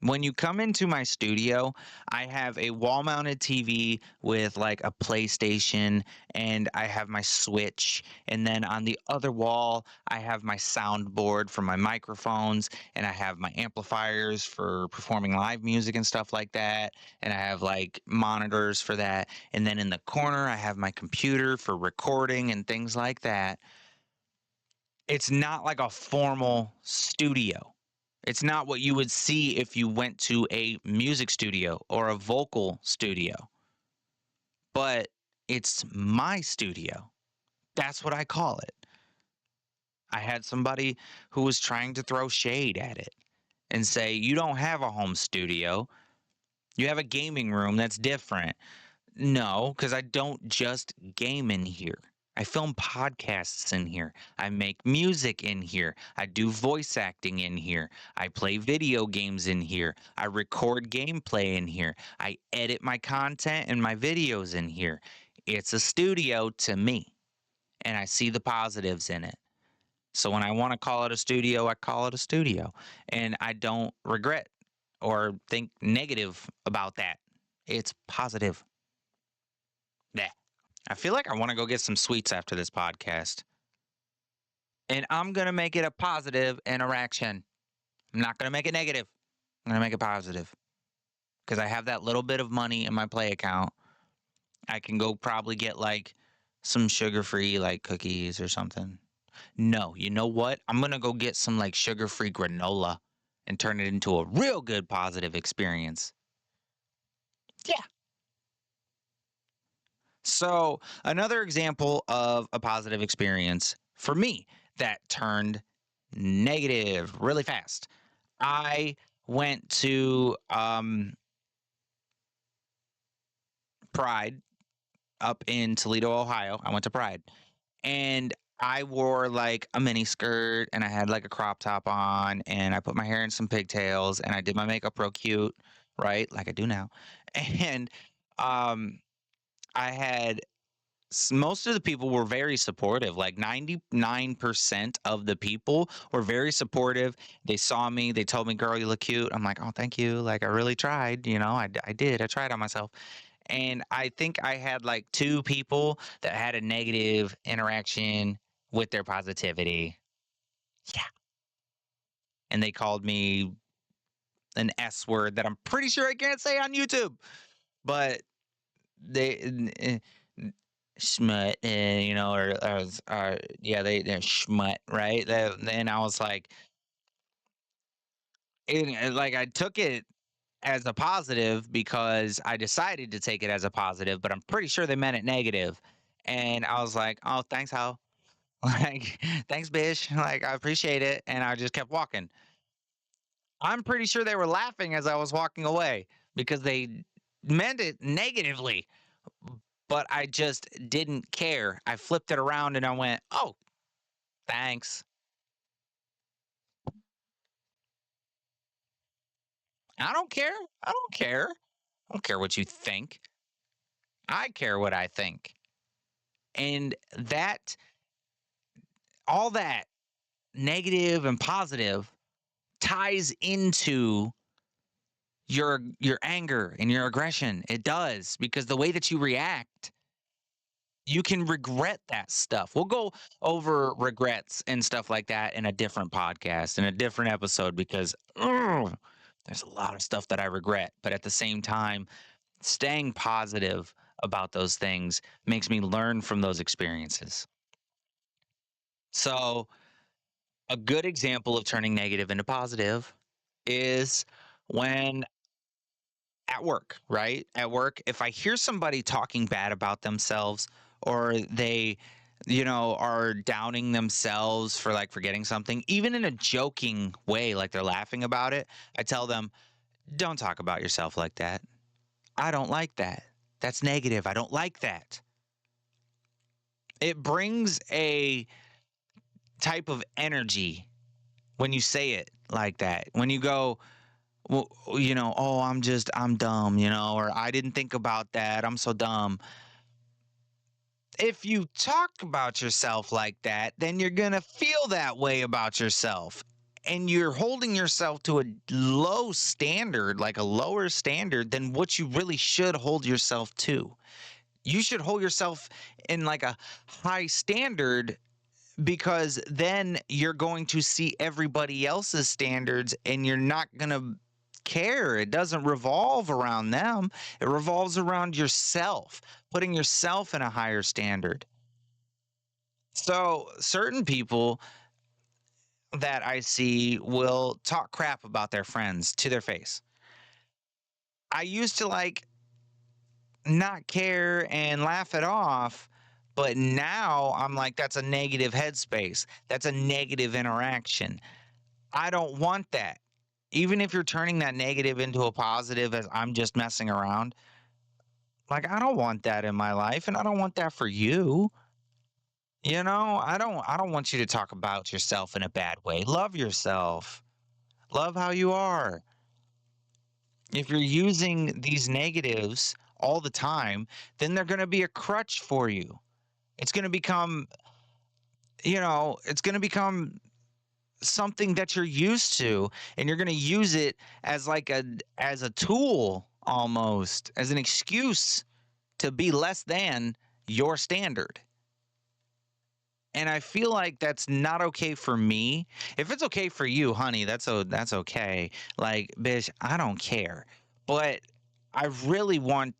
When you come into my studio, I have a wall mounted TV with like a PlayStation, and I have my Switch. And then on the other wall, I have my soundboard for my microphones, and I have my amplifiers for performing live music and stuff like that. And I have like monitors for that. And then in the corner, I have my computer for recording and things like that. It's not like a formal studio. It's not what you would see if you went to a music studio or a vocal studio, but it's my studio. That's what I call it. I had somebody who was trying to throw shade at it and say, "You don't have a home studio. You have a gaming room that's different." No, because I don't just game in here. I film podcasts in here. I make music in here. I do voice acting in here. I play video games in here. I record gameplay in here. I edit my content and my videos in here. It's a studio to me, and I see the positives in it. So when I want to call it a studio, I call it a studio. And I don't regret or think negative about that. It's positive. Yeah. I feel like I want to go get some sweets after this podcast. And I'm going to make it a positive interaction. I'm not going to make it negative. I'm going to make it positive because I have that little bit of money in my play account. I can go probably get like some sugar free like cookies or something. No, you know what? I'm going to go get some like sugar free granola and turn it into a real good positive experience. Yeah. So, another example of a positive experience for me that turned negative really fast. I went to Pride up in Toledo, Ohio. I went to Pride and I wore like a mini skirt and I had like a crop top on and I put my hair in some pigtails and I did my makeup real cute, right? Like I do now. And um, I had most of the people were very supportive. Like 99% of the people were very supportive. They saw me, they told me, "Girl, you look cute." I'm like, "Oh, thank you. Like, I really tried. I did. I tried on myself." And I think I had like two people that had a negative interaction with their positivity. Yeah. And they called me an S word that I'm pretty sure I can't say on YouTube, but they schmut, yeah, they're schmut, right? And I was like, like I took it as a positive because I decided to take it as a positive, but I'm pretty sure they meant it negative. And I was like, "Oh, thanks, how?" Like, "Thanks, bitch." Like, I appreciate it. And I just kept walking. I'm pretty sure they were laughing as I was walking away because they meant it negatively, but I just didn't care. I flipped it around and I went, "Oh, thanks." I don't care. I don't care. I don't care what you think. I care what I think. And that, all that negative and positive ties into your anger and your aggression. It does because the way that you react, you can regret that stuff. We'll go over regrets and stuff like that in a different podcast, in a different episode, because there's a lot of stuff that I regret. But at the same time, staying positive about those things makes me learn from those experiences. So, a good example of turning negative into positive is when at work, right? At work, if I hear somebody talking bad about themselves or they, are downing themselves for like forgetting something, even in a joking way, like they're laughing about it, I tell them, "Don't talk about yourself like that. I don't like that. That's negative. I don't like that." It brings a type of energy when you say it like that. When you go, well, oh, I'm dumb, or I didn't think about that. I'm so dumb. If you talk about yourself like that, then you're going to feel that way about yourself. And you're holding yourself to a low standard, like a lower standard than what you really should hold yourself to. You should hold yourself in like a high standard, because then you're going to see everybody else's standards and you're not going to care. It doesn't revolve around them, it revolves around yourself, putting yourself in a higher standard. So, certain people that I see will talk crap about their friends to their face. I used to like not care and laugh it off. But now I'm like, that's a negative headspace. That's a negative interaction. I don't want that. Even if you're turning that negative into a positive as I'm just messing around, like I don't want that in my life and I don't want that for you. I don't want you to talk about yourself in a bad way. Love yourself. Love how you are. If you're using these negatives all the time, then they're going to be a crutch for you. It's going to become, it's going to become something that you're used to, and you're going to use it as like a tool, almost as an excuse to be less than your standard. And I feel like that's not okay for me. If it's okay for you, honey, that's okay. Like, bitch, I don't care. But I really want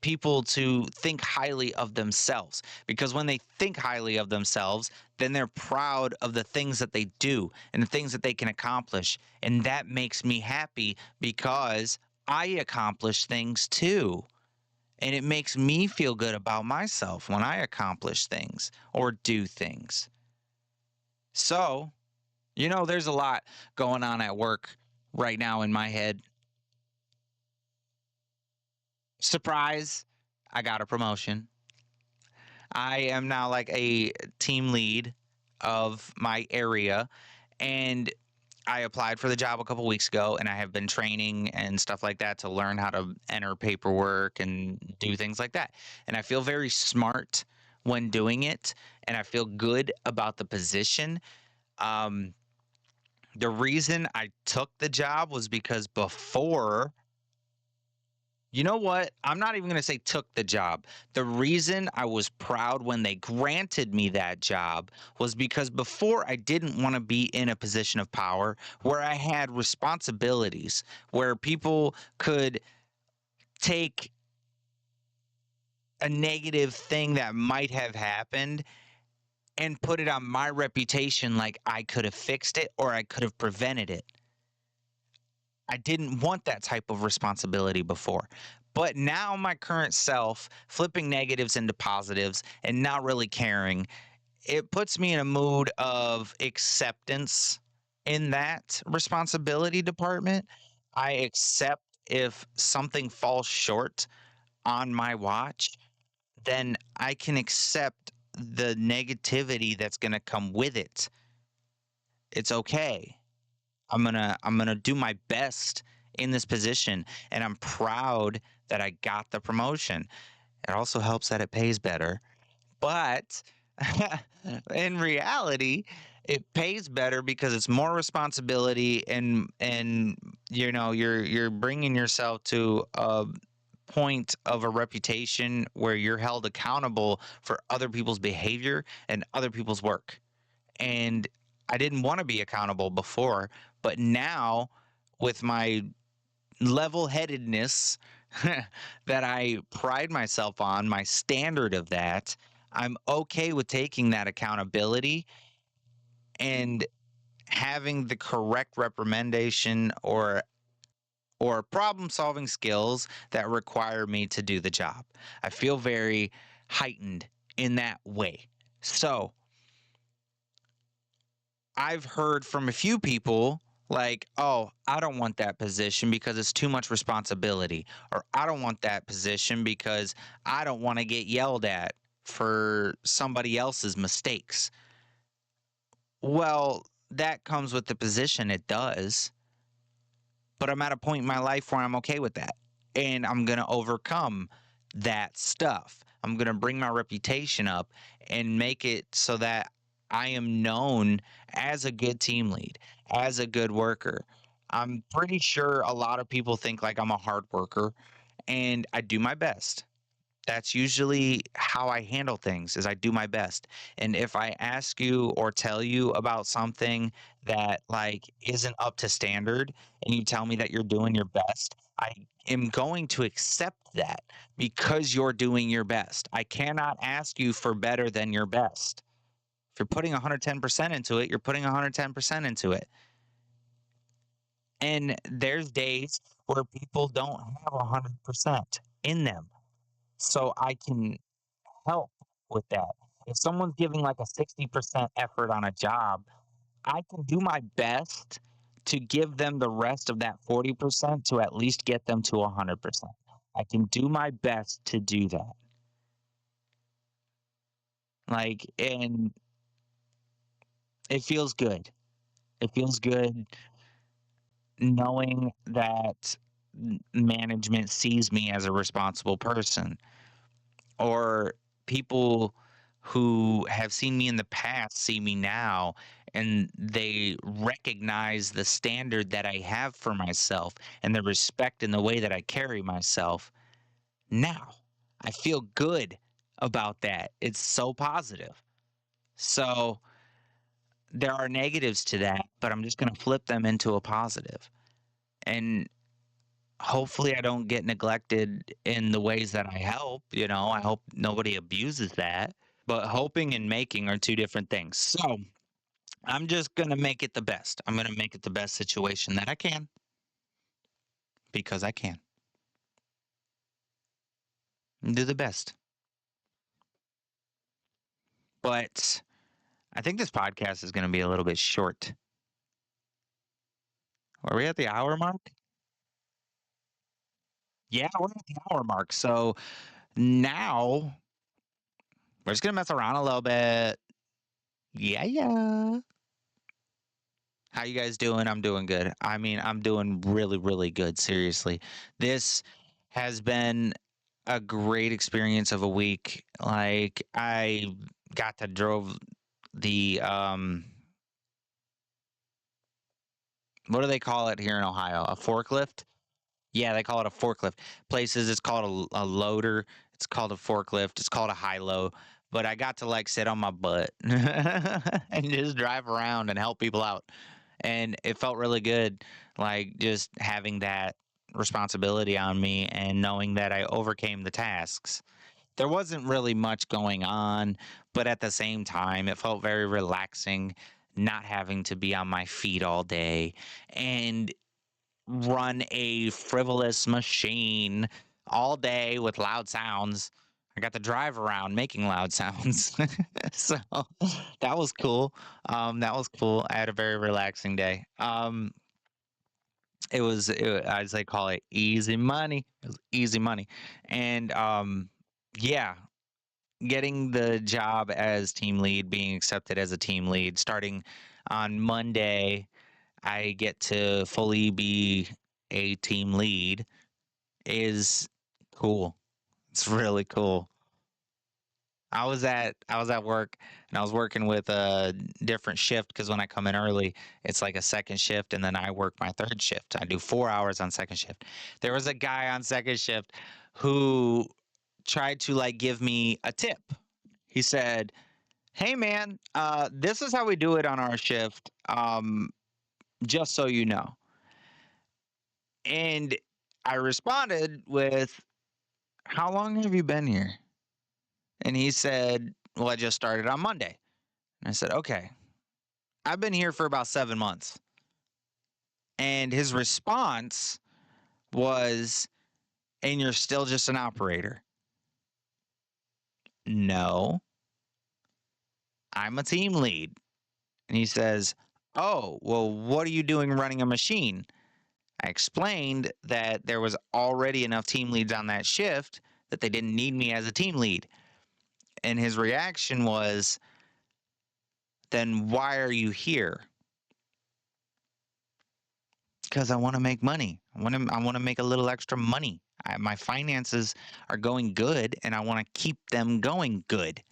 people to think highly of themselves, because when they think highly of themselves, then they're proud of the things that they do and the things that they can accomplish. And that makes me happy because I accomplish things too. And it makes me feel good about myself when I accomplish things or do things. So, there's a lot going on at work right now in my head. Surprise, I got a promotion. I am now like a team lead of my area, and I applied for the job a couple weeks ago, and I have been training and stuff like that to learn how to enter paperwork and do things like that. And I feel very smart when doing it, and I feel good about the position. Um, the reason I took the job was because before, you know what? I'm not even going to say took the job. The reason I was proud when they granted me that job was because before I didn't want to be in a position of power where I had responsibilities, where people could take a negative thing that might have happened and put it on my reputation like I could have fixed it or I could have prevented it. I didn't want that type of responsibility before. But now, my current self, flipping negatives into positives and not really caring, it puts me in a mood of acceptance in that responsibility department. I accept if something falls short on my watch, then I can accept the negativity that's going to come with it. It's okay. I'm gonna do my best in this position, and I'm proud that I got the promotion. It also helps that it pays better, but in reality, it pays better because it's more responsibility, and you're bringing yourself to a point of a reputation where you're held accountable for other people's behavior and other people's work. And I didn't want to be accountable before, but now with my level headedness that I pride myself on, my standard of that, I'm okay with taking that accountability and having the correct reprimandation or problem solving skills that require me to do the job. I feel very heightened in that way. So, I've heard from a few people like, oh, I don't want that position because it's too much responsibility, or I don't want that position because I don't want to get yelled at for somebody else's mistakes. Well, that comes with the position. It does. But I'm at a point in my life where I'm okay with that. And I'm going to overcome that stuff. I'm going to bring my reputation up and make it so that I am known as a good team lead, as a good worker. I'm pretty sure a lot of people think like I'm a hard worker and I do my best. That's usually how I handle things is I do my best. And if I ask you or tell you about something that like isn't up to standard and you tell me that you're doing your best, I am going to accept that because you're doing your best. I cannot ask you for better than your best. If you're putting 110% into it, you're putting 110% into it. And there's days where people don't have 100% in them. So I can help with that. If someone's giving like a 60% effort on a job, I can do my best to give them the rest of that 40% to at least get them to 100%. I can do my best to do that. Like, and it feels good. It feels good knowing that management sees me as a responsible person or people who have seen me in the past see me now and they recognize the standard that I have for myself and the respect in the way that I carry myself. Now, I feel good about that. It's so positive. So, there are negatives to that, but I'm just going to flip them into a positive. And hopefully I don't get neglected in the ways that I help, I hope nobody abuses that. But hoping and making are two different things. So I'm just going to make it the best. I'm going to make it the best situation that I can because I can and do the best. But I think this podcast is going to be a little bit short. Are we at the hour mark? Yeah, we're at the hour mark. So now we're just going to mess around a little bit. Yeah, yeah. How you guys doing? I'm doing good. I mean, I'm doing really, really good. Seriously. This has been a great experience of a week. Like I got to drove the what do they call it here in Ohio? A forklift? Yeah, they call it a forklift. Places it's called a loader. It's called a forklift. It's called a high low. But I got to like sit on my butt and just drive around and help people out. And it felt really good, like just having that responsibility on me and knowing that I overcame the tasks. There wasn't really much going on, but at the same time, it felt very relaxing not having to be on my feet all day and run a frivolous machine all day with loud sounds. I got to drive around making loud sounds. So that was cool. That was cool. I had a very relaxing day. As they call it, easy money. It was easy money. And yeah, getting the job as team lead, being accepted as a team lead, starting on Monday, I get to fully be a team lead is cool. It's really cool. I was at work and I was working with a different shift because when I come in early, it's like a second shift and then I work my third shift. I do 4 hours on second shift. There was a guy on second shift who tried to like give me a tip. He said, "Hey man, this is how we do it on our shift. Just so you know." And I responded with, "How long have you been here?" And he said, "Well, I just started on Monday." And I said, "Okay, I've been here for about 7 months." And his response was, "And you're still just an operator?" "No, I'm a team lead." And he says, "Oh, well, what are you doing running a machine?" I explained that there was already enough team leads on that shift that they didn't need me as a team lead. And his reaction was, then why are you here? Because I want to make money. I want to make a little extra money. My finances are going good, and I want to keep them going good.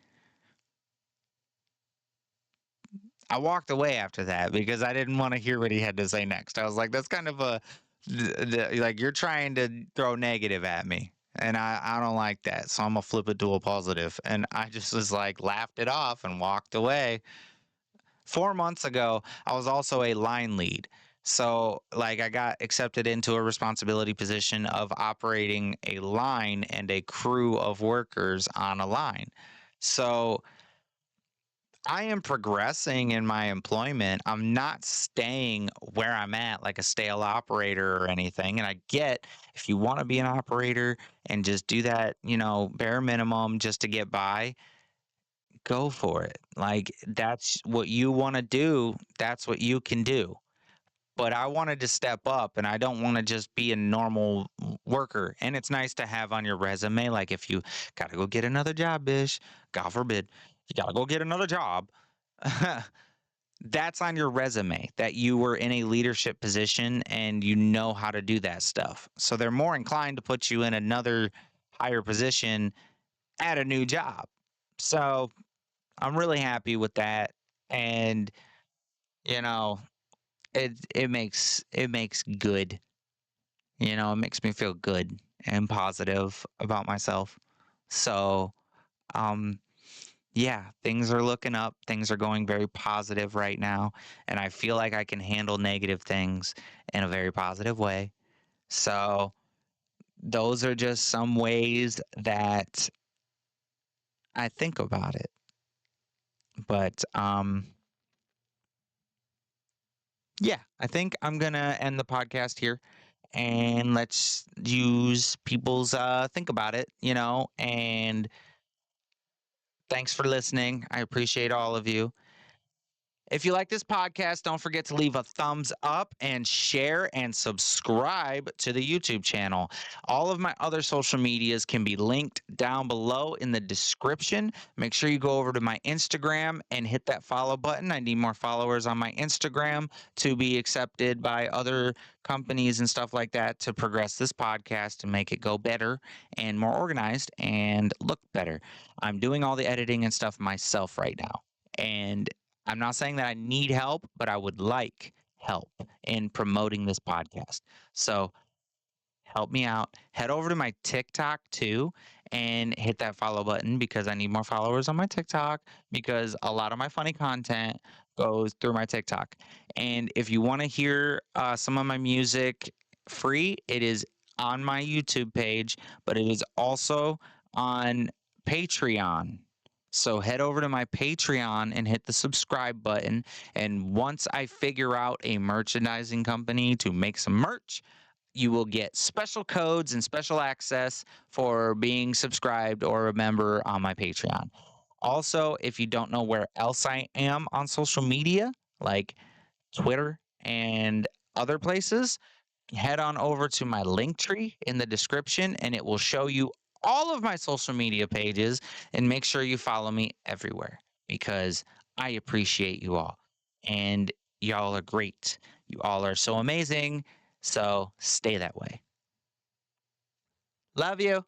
I walked away after that because I didn't want to hear what he had to say next. I was like, that's kind of like you're trying to throw negative at me. And I don't like that. So I'm gonna flip it to a positive. And I just was like laughed it off and walked away. 4 months ago, I was also a line lead. So like I got accepted into a responsibility position of operating a line and a crew of workers on a line. So I am progressing in my employment. I'm not staying where I'm at like a stale operator or anything. And I get if you want to be an operator and just do that, bare minimum just to get by, go for it. Like that's what you want to do. That's what you can do. But I wanted to step up and I don't want to just be a normal worker. And it's nice to have on your resume. Like if you got to go get another job, bish, God forbid, you got to go get another job. That's on your resume that you were in a leadership position and you know how to do that stuff. So they're more inclined to put you in another higher position at a new job. So I'm really happy with that. And, you know, it makes good, it makes me feel good and positive about myself. So, um, yeah, things are looking up. Things are going very positive right now. And I feel like I can handle negative things in a very positive way. So, those are just some ways that I think about it. But yeah, I think I'm going to end the podcast here and let's use people's think about it, and thanks for listening. I appreciate all of you. If you like this podcast, don't forget to leave a thumbs up and share and subscribe to the YouTube channel. All of my other social medias can be linked down below in the description. Make sure you go over to my Instagram and hit that follow button. I need more followers on my Instagram to be accepted by other companies and stuff like that to progress this podcast and make it go better and more organized and look better. I'm doing all the editing and stuff myself right now. And I'm not saying that I need help, but I would like help in promoting this podcast. So help me out. Head over to my TikTok too and hit that follow button because I need more followers on my TikTok because a lot of my funny content goes through my TikTok. And if you want to hear some of my music free, it is on my YouTube page, but it is also on Patreon. So head over to my Patreon and hit the subscribe button. And once I figure out a merchandising company to make some merch, you will get special codes and special access for being subscribed or a member on my Patreon. Also, if you don't know where else I am on social media, like Twitter and other places, head on over to my link tree in the description and it will show you all of my social media pages and make sure you follow me everywhere because I appreciate you all and y'all are great. You all are so amazing. So stay that way. Love you.